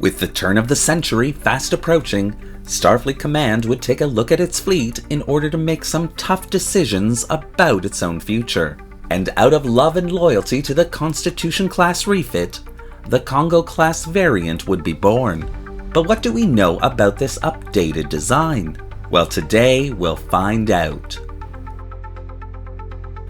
With the turn of the century fast approaching, Starfleet Command would take a look at its fleet in order to make some tough decisions about its own future. And out of love and loyalty to the Constitution Class Refit, the Kongo Class variant would be born. But what do we know about this updated design? Well, today we'll find out.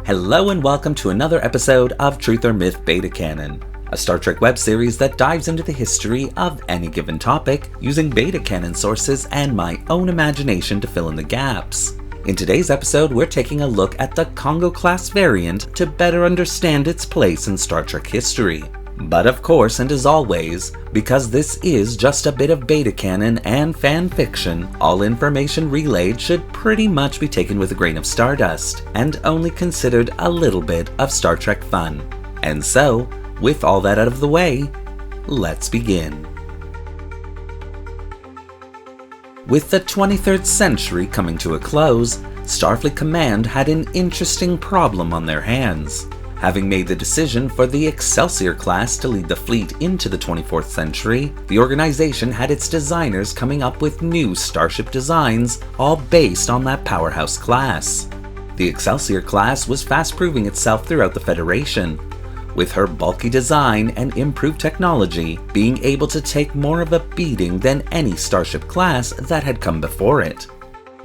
Hello and welcome to another episode of Truth or Myth Beta Canon, a Star Trek web series that dives into the history of any given topic using beta canon sources and my own imagination to fill in the gaps. In today's episode, we're taking a look at the Kongo Class variant to better understand its place in Star Trek history. But of course, and as always, because this is just a bit of beta canon and fan fiction, all information relayed should pretty much be taken with a grain of stardust, and only considered a little bit of Star Trek fun. And so, with all that out of the way, let's begin. With the 23rd century coming to a close, Starfleet Command had an interesting problem on their hands. Having made the decision for the Excelsior class to lead the fleet into the 24th century, the organization had its designers coming up with new starship designs, all based on that powerhouse class. The Excelsior class was fast proving itself throughout the Federation, with her bulky design and improved technology being able to take more of a beating than any starship class that had come before it.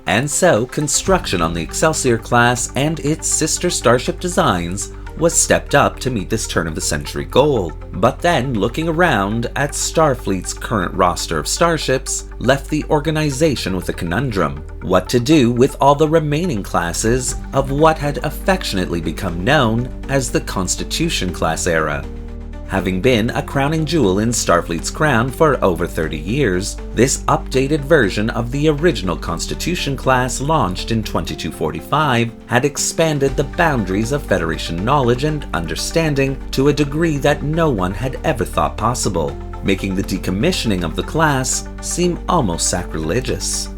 And so, construction on the Excelsior class and its sister starship designs was stepped up to meet this turn-of-the-century goal. But then, looking around at Starfleet's current roster of starships left the organization with a conundrum: what to do with all the remaining classes of what had affectionately become known as the Constitution Class era. Having been a crowning jewel in Starfleet's crown for over 30 years, this updated version of the original Constitution class launched in 2245 had expanded the boundaries of Federation knowledge and understanding to a degree that no one had ever thought possible, making the decommissioning of the class seem almost sacrilegious.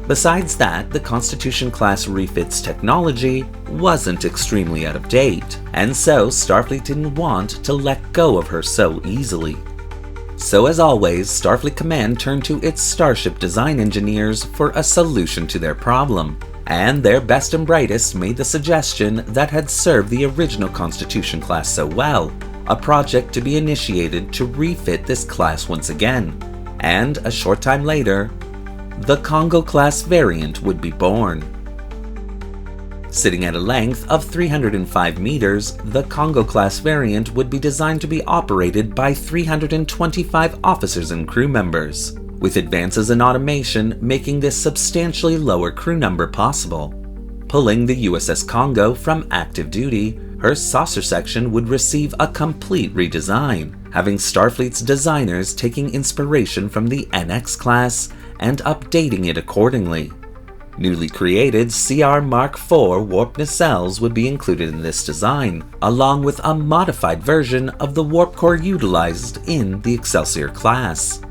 Besides that, the Constitution Class Refit's technology wasn't extremely out of date, and so Starfleet didn't want to let go of her so easily. So as always, Starfleet Command turned to its starship design engineers for a solution to their problem, and their best and brightest made the suggestion that had served the original Constitution class so well, a project to be initiated to refit this class once again. And a short time later, the Kongo Class variant would be born. Sitting at a length of 305 meters, the Kongo Class variant would be designed to be operated by 325 officers and crew members, with advances in automation making this substantially lower crew number possible. Pulling the USS Kongo from active duty, her saucer section would receive a complete redesign, having Starfleet's designers taking inspiration from the NX class and updating it accordingly. Newly created CR Mark IV warp nacelles would be included in this design, along with a modified version of the warp core utilized in the Excelsior class.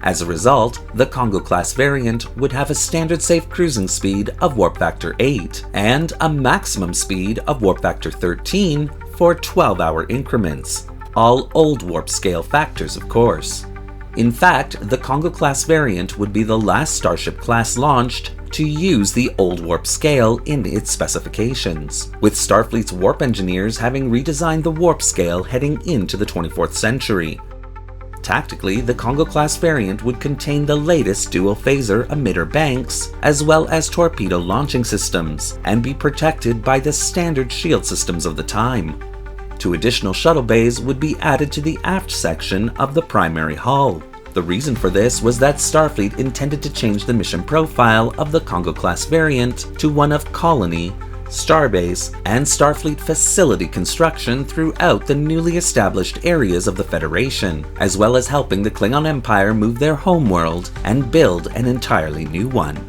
As a result, the Kongo class variant would have a standard safe cruising speed of warp factor 8 and a maximum speed of warp factor 13 for 12-hour increments, all old warp scale factors of course. In fact, the Kongo Class variant would be the last starship class launched to use the old warp scale in its specifications, with Starfleet's warp engineers having redesigned the warp scale heading into the 24th century. Tactically, the Kongo Class variant would contain the latest dual phaser emitter banks, as well as torpedo launching systems, and be protected by the standard shield systems of the time. 2 additional shuttle bays would be added to the aft section of the primary hull. The reason for this was that Starfleet intended to change the mission profile of the Kongo Class variant to one of colony, starbase, and Starfleet facility construction throughout the newly established areas of the Federation, as well as helping the Klingon Empire move their homeworld and build an entirely new one.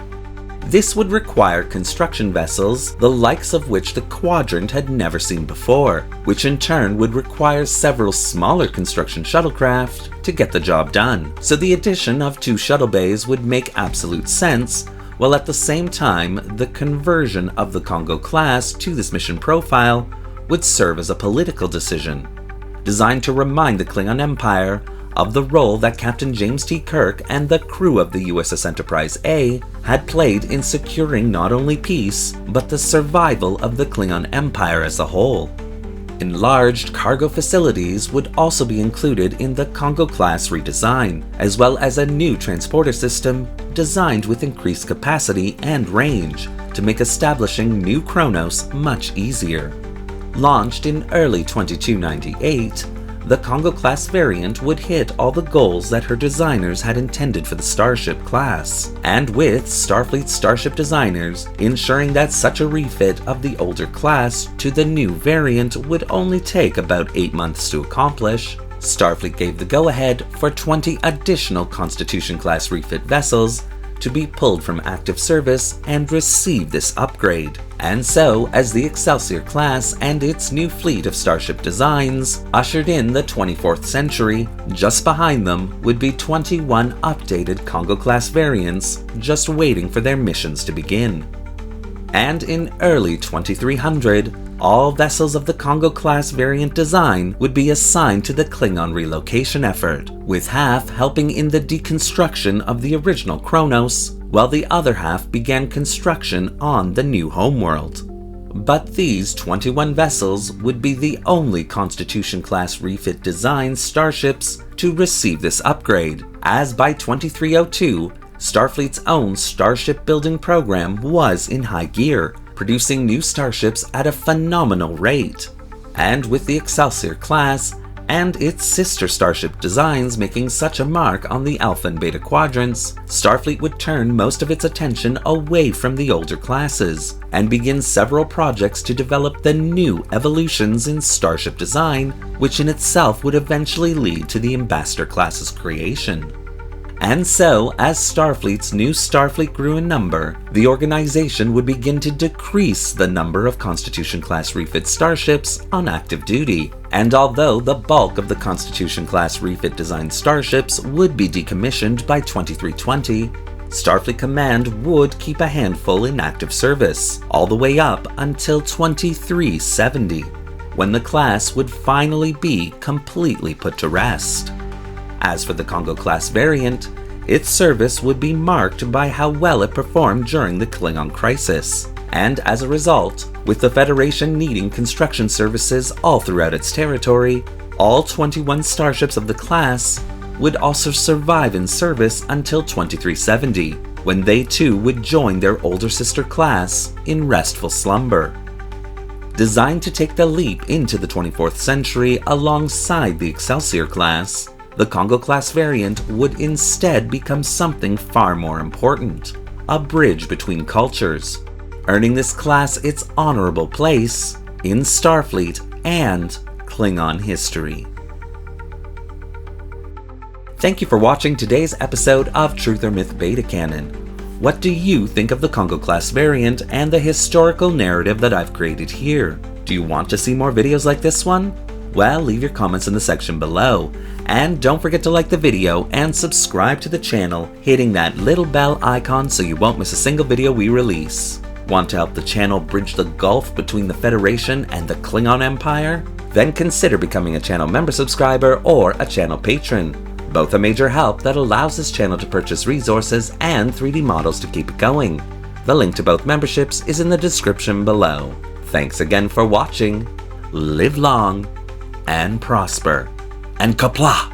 This would require construction vessels, the likes of which the Quadrant had never seen before, which in turn would require several smaller construction shuttlecraft to get the job done. So the addition of 2 shuttle bays would make absolute sense, while at the same time the conversion of the Kongo class to this mission profile would serve as a political decision, designed to remind the Klingon Empire of the role that Captain James T. Kirk and the crew of the USS Enterprise A had played in securing not only peace, but the survival of the Klingon Empire as a whole. Enlarged cargo facilities would also be included in the Kongo Class redesign, as well as a new transporter system designed with increased capacity and range to make establishing New Kronos much easier. Launched in early 2298, the Kongo Class variant would hit all the goals that her designers had intended for the Starship class, and with Starfleet Starship designers ensuring that such a refit of the older class to the new variant would only take about 8 months to accomplish, Starfleet gave the go-ahead for 20 additional Constitution Class refit vessels to be pulled from active service and receive this upgrade. And so, as the Excelsior class and its new fleet of starship designs ushered in the 24th century, just behind them would be 21 updated Kongo Class variants just waiting for their missions to begin. And in early 2300, all vessels of the Kongo Class variant design would be assigned to the Klingon relocation effort, with half helping in the deconstruction of the original Kronos, while the other half began construction on the new homeworld. But these 21 vessels would be the only Constitution Class refit design starships to receive this upgrade, as by 2302, Starfleet's own starship building program was in high gear, producing new starships at a phenomenal rate. And with the Excelsior class and its sister starship designs making such a mark on the Alpha and Beta quadrants, Starfleet would turn most of its attention away from the older classes and begin several projects to develop the new evolutions in starship design, which in itself would eventually lead to the Ambassador class's creation. And so, as Starfleet's new Starfleet grew in number, the organization would begin to decrease the number of Constitution Class refit starships on active duty. And although the bulk of the Constitution Class refit designed starships would be decommissioned by 2320, Starfleet Command would keep a handful in active service, all the way up until 2370, when the class would finally be completely put to rest. As for the Kongo Class variant, its service would be marked by how well it performed during the Klingon crisis, and as a result, with the Federation needing construction services all throughout its territory, all 21 starships of the class would also survive in service until 2370, when they too would join their older sister class in restful slumber. Designed to take the leap into the 24th century alongside the Excelsior class, the Kongo Class variant would instead become something far more important, a bridge between cultures, earning this class its honorable place in Starfleet and Klingon history. Thank you for watching today's episode of Truth or Myth Beta Canon. What do you think of the Kongo Class variant and the historical narrative that I've created here? Do you want to see more videos like this one? Well, leave your comments in the section below. And don't forget to like the video and subscribe to the channel, hitting that little bell icon so you won't miss a single video we release. Want to help the channel bridge the gulf between the Federation and the Klingon Empire? Then consider becoming a channel member subscriber or a channel patron. Both a major help that allows this channel to purchase resources and 3D models to keep it going. The link to both memberships is in the description below. Thanks again for watching. Live long and prosper. And Qapla'!